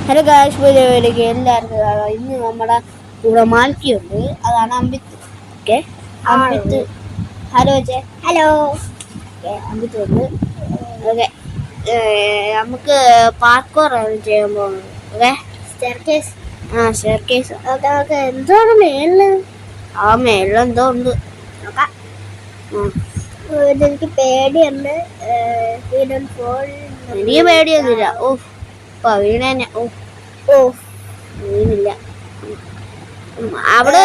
Hello guys, വീഡിയോയിലേക്ക് എല്ലാവർക്കും ഇന്ന് നമ്മുടെ കൂടെ മാൽക്കിയുണ്ട്. അതാണ് അമ്പിത്ത്. ഓക്കെ, അമ്പിത്ത് ഹലോ ചേ ഹലോ. ഓക്കെ, അമ്പിത്ത് ഉണ്ട്. ഓക്കെ, നമുക്ക് പാർക്കോർ ചെയ്യാൻ പോകുന്നത്. ഓക്കെ, സ്റ്റെയർകേസ് അതൊക്കെ എന്തോന്ന് മേളില്. മേളിലെന്തോ ഉണ്ട്. നോക്കാം. എനിക്ക് പേടിയുണ്ട്. എനിക്ക് പേടിയൊന്നുമില്ല. വീണേനെ. വീണില്ല. അവിടെ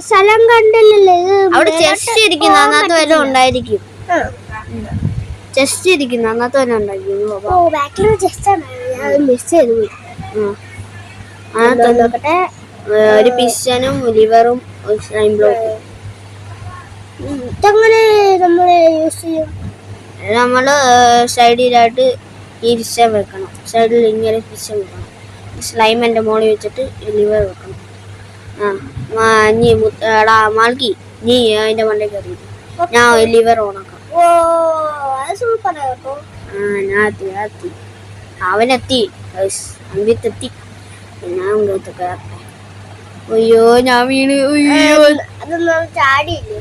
സ്ഥലം കണ്ടില്ലല്ലേ? അവിടെ ചെസ്റ്റ് ഇരിക്കുന്നു, അതിനകത്ത് വല്ലതും ഉണ്ടായിരിക്കും. ചെസ്റ്റ് ഇരിക്കുന്നു, അതിനകത്ത് വല്ലതും ഉണ്ടായിരിക്കും. ഒരു പിസ്റ്റനും ലിവറും സ്ലൈം ബ്ലോക്കും. ഇതങ്ങനെ നമ്മള് യൂസ് ചെയ്യും. നമ്മള് സൈഡിലായിട്ട് ഈ പിസ്റ്റം വെക്കണം. സൈഡിൽ ഇങ്ങനെ പിസ്റ്റം വെക്കണം. സ്ലൈമിന്റെ മോളിൽ വെച്ചിട്ട് ലിവർ വെക്കണം. നീ മാൽക്കി, നീ അതിന്റെ മണ്ടയിൽ കയറി. ഞാൻ ലിവർ ഓണാക്കാം. അവനെത്തി, അമ്പിത്തെത്തി. ഞാൻ ഇങ്ങോട്ട് കയറട്ടെ. അയ്യോ, ഞാൻ വീണ്. അയ്യോ, ചാടിയില്ലേ?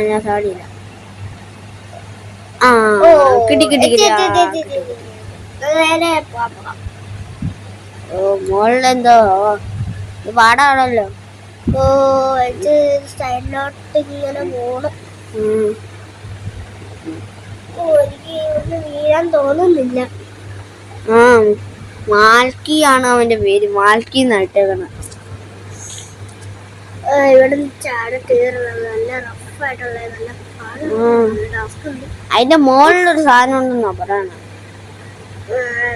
ഞാൻ ചാടിയില്ല. മോളിലെന്തോ പാടാണല്ലോ. സൈഡിലോട്ട് ഇങ്ങനെ പോണം. എനിക്ക് വീഴാൻ തോന്നുന്നില്ല. മാൽക്കിയാണ് അവന്റെ പേര്. മാൽക്കി നട്ടേക്കണം. ഇവിടെ ചാടി കയറുന്നത് നല്ല റഫായിട്ടുള്ള നല്ല. അതിന്റെ മുകളിലൊരു സാധനം ഉണ്ടെന്നാ പറയണ.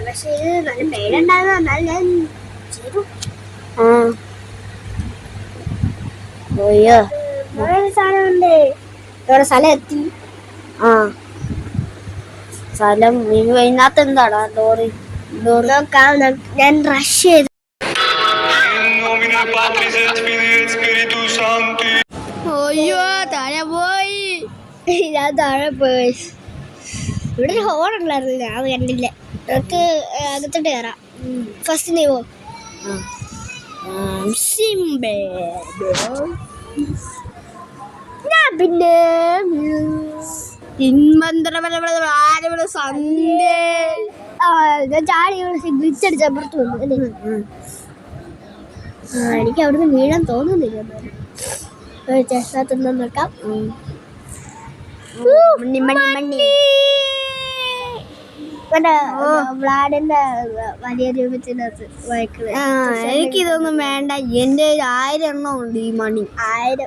പക്ഷെ ഇത് നല്ല പേരുണ്ടാകുന്ന സാധനമുണ്ട്. ഇവിടെ സ്ഥലം എത്തി. സ്ഥലം ഇതിനകത്ത് എന്താടാ? ലോറി നോക്കാം. ഞാൻ റഷ് ചെയ്തു. അയ്യോ, താഴെ പോയി. ഞാൻ താഴെ പോയി. ഇവിടെ ഒരു ഹോൾ ഉണ്ടായിരുന്നു, ഞാൻ കണ്ടില്ല. നമുക്ക് അകത്തോട്ട് കയറാം. ഫസ്റ്റ് നീ പോ. ഞാൻ പിന്നെ ഞാൻ ചാടി ഗ്ലിച്ചടിച്ച് അപ്പുറത്ത് വന്നു അല്ലേ? എനിക്ക് അവിടുന്ന് വീഴാൻ തോന്നുന്നില്ല. ചെസ്റ്റിനകത്തൊന്നും നോക്കാം. വ്ളാഡിന്റെ വലിയ രൂപത്തിനകത്ത് എനിക്കിതൊന്നും വേണ്ട. എന്റെ 1000 എണ്ണം ഉണ്ട് ഈ മണി. 1000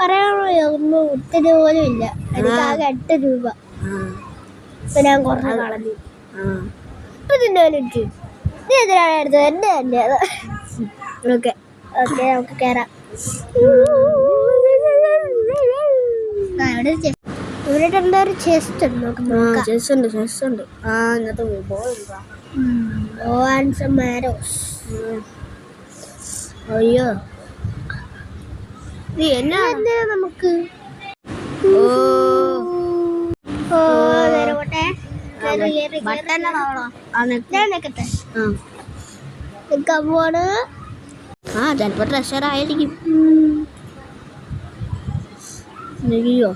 പറയാനുള്ള ഒന്നും ഒത്തിരി പോലും ഇല്ല. എനിക്കാകെ 8 രൂപ. ഇപ്പൊ ഞാൻ കുറച്ച് കളഞ്ഞു. ഇപ്പൊ നിന്റെ വിളിച്ചു നീ എന്തിനാണ് എടുത്തത്? എന്റെ തന്നെ. ഓക്കെ ഓക്കെ, നമുക്ക് കയറാം. ഇവിടെ എന്താ ഒരു ചെസ്റ്റ് ഉണ്ട്. ചെസ്റ്റ് ഉണ്ട്. അയ്യോ, എന്നാ നമുക്ക് ചിലപ്പോ ട്രഷർ ആയിരിക്കും. അയ്യോ,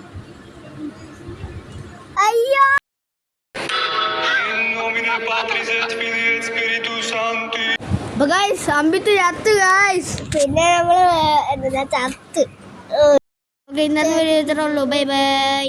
അമ്പിത്ത് ചത്ത് ഗായ്സ്. പിന്നെ നമ്മള് ചത്ത്. ഇന്നത്തെ വീഡിയോ ഇത്രേ ഉള്ളൂ. Bye bye.